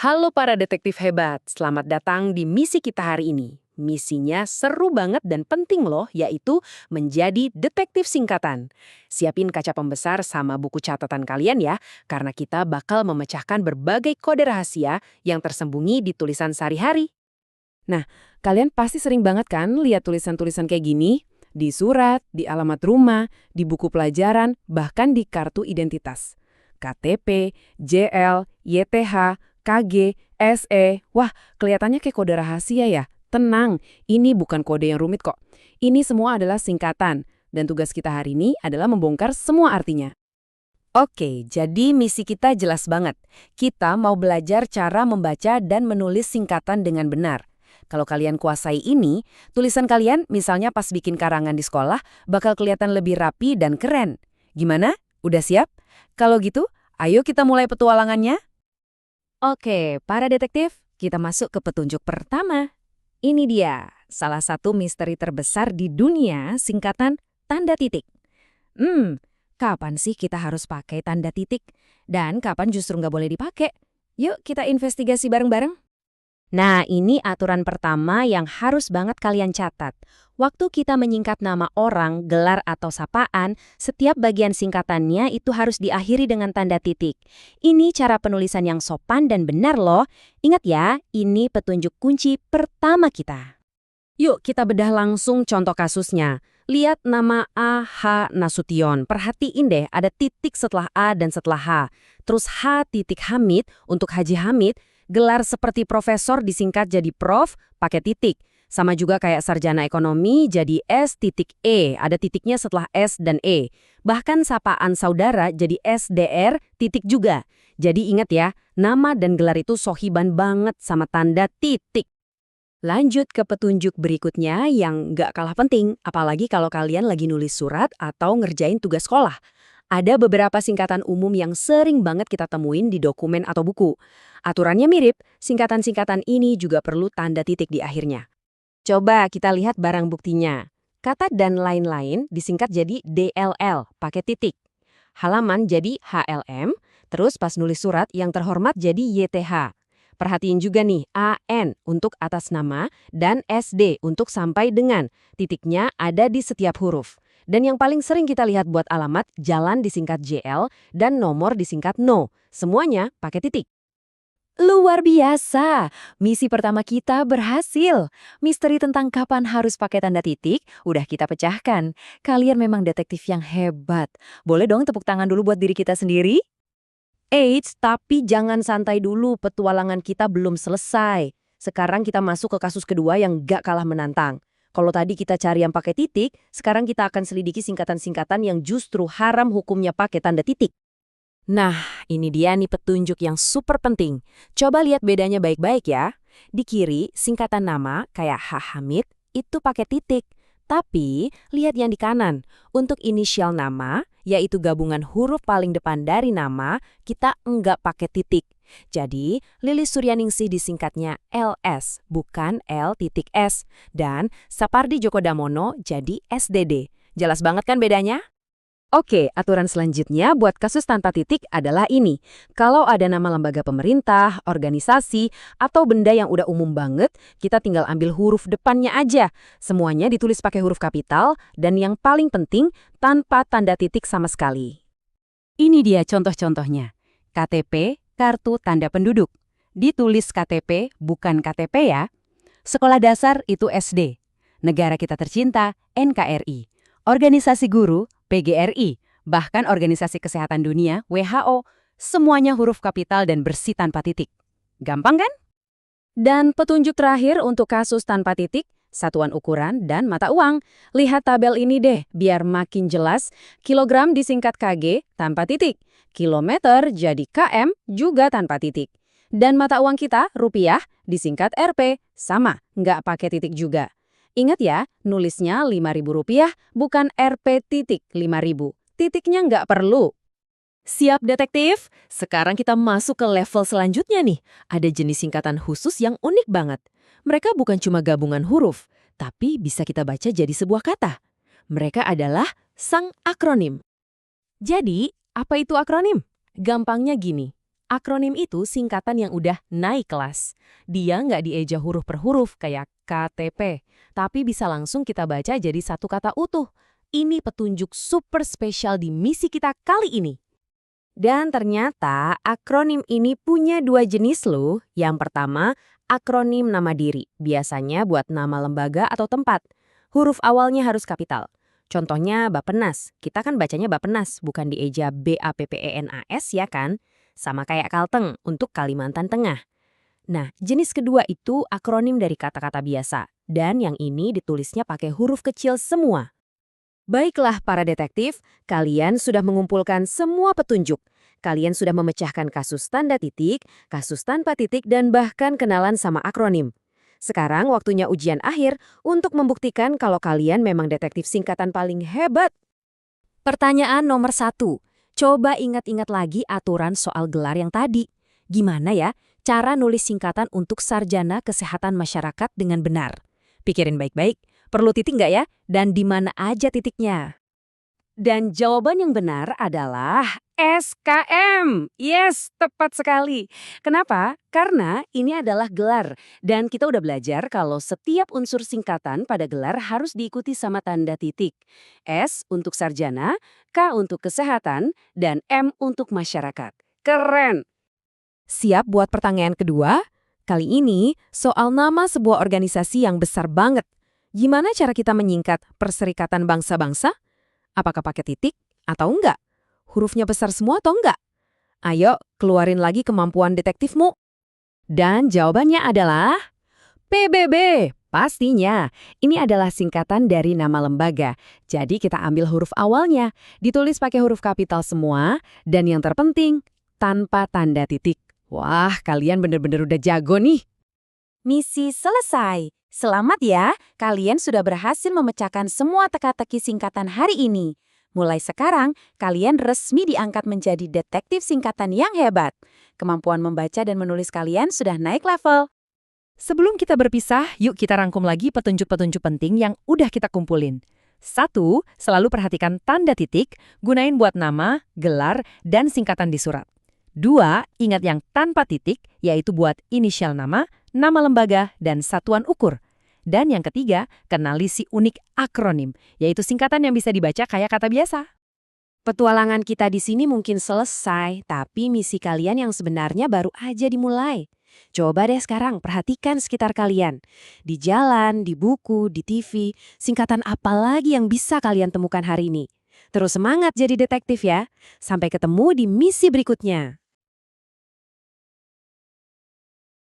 Halo para detektif hebat, selamat datang di misi kita hari ini. Misinya seru banget dan penting loh, yaitu menjadi detektif singkatan. Siapin kaca pembesar sama buku catatan kalian ya, karena kita bakal memecahkan berbagai kode rahasia yang tersembunyi di tulisan sehari-hari. Nah, kalian pasti sering banget kan lihat tulisan-tulisan kayak gini? Di surat, di alamat rumah, di buku pelajaran, bahkan di kartu identitas. KTP, JL, YTH, KG, SE. Wah, kelihatannya kayak kode rahasia ya. Tenang, ini bukan kode yang rumit kok. Ini semua adalah singkatan. Dan tugas kita hari ini adalah membongkar semua artinya. Oke, jadi misi kita jelas banget. Kita mau belajar cara membaca dan menulis singkatan dengan benar. Kalau kalian kuasai ini, tulisan kalian misalnya pas bikin karangan di sekolah bakal kelihatan lebih rapi dan keren. Gimana? Udah siap? Kalau gitu, ayo kita mulai petualangannya. Oke, para detektif, kita masuk ke petunjuk pertama. Ini dia, salah satu misteri terbesar di dunia, singkatan tanda titik. Kapan sih kita harus pakai tanda titik? Dan kapan justru nggak boleh dipakai? Yuk kita investigasi bareng-bareng. Nah, ini aturan pertama yang harus banget kalian catat. Waktu kita menyingkat nama orang, gelar atau sapaan, setiap bagian singkatannya itu harus diakhiri dengan tanda titik. Ini cara penulisan yang sopan dan benar loh. Ingat ya, ini petunjuk kunci pertama kita. Yuk kita bedah langsung contoh kasusnya. Lihat nama A. H. Nasution. Perhatiin deh, ada titik setelah A dan setelah H. Terus H. Hamid untuk Haji Hamid. Gelar seperti profesor disingkat jadi prof, pakai titik. Sama juga kayak sarjana ekonomi jadi S.E, ada titiknya setelah S dan E. Bahkan sapaan saudara jadi SDR, titik juga. Jadi ingat ya, nama dan gelar itu sohiban banget sama tanda titik. Lanjut ke petunjuk berikutnya yang nggak kalah penting, apalagi kalau kalian lagi nulis surat atau ngerjain tugas sekolah. Ada beberapa singkatan umum yang sering banget kita temuin di dokumen atau buku. Aturannya mirip, singkatan-singkatan ini juga perlu tanda titik di akhirnya. Coba kita lihat barang buktinya. Kata dan lain-lain disingkat jadi DLL, pakai titik. Halaman jadi HLM, terus pas nulis surat yang terhormat jadi YTH. Perhatiin juga nih, AN untuk atas nama dan SD untuk sampai dengan. Titiknya ada di setiap huruf. Dan yang paling sering kita lihat buat alamat, jalan disingkat JL dan nomor disingkat NO. Semuanya pakai titik. Luar biasa! Misi pertama kita berhasil. Misteri tentang kapan harus pakai tanda titik udah kita pecahkan. Kalian memang detektif yang hebat. Boleh dong tepuk tangan dulu buat diri kita sendiri? Eits, tapi jangan santai dulu, petualangan kita belum selesai. Sekarang kita masuk ke kasus kedua yang gak kalah menantang. Kalau tadi kita cari yang pakai titik, sekarang kita akan selidiki singkatan-singkatan yang justru haram hukumnya pakai tanda titik. Nah, ini dia nih petunjuk yang super penting. Coba lihat bedanya baik-baik ya. Di kiri, singkatan nama kayak H. Hamid itu pakai titik. Tapi, lihat yang di kanan. Untuk inisial nama, yaitu gabungan huruf paling depan dari nama, kita enggak pakai titik. Jadi, Lilis Suryaningsih disingkatnya LS, bukan L.S. Dan Sapardi Djoko Damono jadi SDD. Jelas banget kan bedanya? Oke, aturan selanjutnya buat kasus tanpa titik adalah ini. Kalau ada nama lembaga pemerintah, organisasi, atau benda yang udah umum banget, kita tinggal ambil huruf depannya aja. Semuanya ditulis pakai huruf kapital, dan yang paling penting, tanpa tanda titik sama sekali. Ini dia contoh-contohnya. KTP, kartu tanda penduduk. Ditulis KTP, bukan KTP ya. Sekolah dasar itu SD. Negara kita tercinta, NKRI. Organisasi guru, PGRI, bahkan Organisasi Kesehatan Dunia, WHO, semuanya huruf kapital dan bersih tanpa titik. Gampang kan? Dan petunjuk terakhir untuk kasus tanpa titik, satuan ukuran dan mata uang. Lihat tabel ini deh, biar makin jelas. Kilogram disingkat KG tanpa titik. Kilometer jadi KM juga tanpa titik. Dan mata uang kita, rupiah, disingkat Rp, sama, nggak pakai titik juga. Ingat ya, nulisnya Rp5.000, bukan Rp.5.000. Titiknya nggak perlu. Siap detektif? Sekarang kita masuk ke level selanjutnya nih. Ada jenis singkatan khusus yang unik banget. Mereka bukan cuma gabungan huruf, tapi bisa kita baca jadi sebuah kata. Mereka adalah sang akronim. Jadi, apa itu akronim? Gampangnya gini. Akronim itu singkatan yang udah naik kelas. Dia nggak dieja huruf per huruf kayak KTP, tapi bisa langsung kita baca jadi satu kata utuh. Ini petunjuk super spesial di misi kita kali ini. Dan ternyata akronim ini punya dua jenis loh. Yang pertama, akronim nama diri. Biasanya buat nama lembaga atau tempat. Huruf awalnya harus kapital. Contohnya Bappenas. Kita kan bacanya Bappenas, bukan dieja BAPPENAS ya kan? Sama kayak Kalteng untuk Kalimantan Tengah. Nah, jenis kedua itu akronim dari kata-kata biasa. Dan yang ini ditulisnya pakai huruf kecil semua. Baiklah para detektif, kalian sudah mengumpulkan semua petunjuk. Kalian sudah memecahkan kasus tanda titik, kasus tanpa titik, dan bahkan kenalan sama akronim. Sekarang waktunya ujian akhir untuk membuktikan kalau kalian memang detektif singkatan paling hebat. Pertanyaan nomor 1. Coba ingat-ingat lagi aturan soal gelar yang tadi. Gimana ya cara nulis singkatan untuk sarjana kesehatan masyarakat dengan benar? Pikirin baik-baik. Perlu titik nggak ya? Dan di mana aja titiknya? Dan jawaban yang benar adalah SKM. Yes, tepat sekali. Kenapa? Karena ini adalah gelar. Dan kita udah belajar kalau setiap unsur singkatan pada gelar harus diikuti sama tanda titik. S untuk sarjana, K untuk kesehatan, dan M untuk masyarakat. Keren! Siap buat pertanyaan kedua? Kali ini soal nama sebuah organisasi yang besar banget. Gimana cara kita menyingkat Perserikatan Bangsa-Bangsa? Apakah pakai titik atau enggak? Hurufnya besar semua atau enggak? Ayo, keluarin lagi kemampuan detektifmu. Dan jawabannya adalah PBB. Pastinya, ini adalah singkatan dari nama lembaga. Jadi kita ambil huruf awalnya, ditulis pakai huruf kapital semua, dan yang terpenting, tanpa tanda titik. Wah, kalian bener-bener udah jago nih. Misi selesai. Selamat ya, kalian sudah berhasil memecahkan semua teka-teki singkatan hari ini. Mulai sekarang, kalian resmi diangkat menjadi detektif singkatan yang hebat. Kemampuan membaca dan menulis kalian sudah naik level. Sebelum kita berpisah, yuk kita rangkum lagi petunjuk-petunjuk penting yang udah kita kumpulin. 1. Selalu perhatikan tanda titik, gunain buat nama, gelar, dan singkatan di surat. 2. Ingat yang tanpa titik, yaitu buat inisial nama lembaga, dan satuan ukur. Dan yang ketiga, kenali si unik akronim, yaitu singkatan yang bisa dibaca kayak kata biasa. Petualangan kita di sini mungkin selesai, tapi misi kalian yang sebenarnya baru aja dimulai. Coba deh sekarang perhatikan sekitar kalian. Di jalan, di buku, di TV, singkatan apa lagi yang bisa kalian temukan hari ini? Terus semangat jadi detektif ya. Sampai ketemu di misi berikutnya.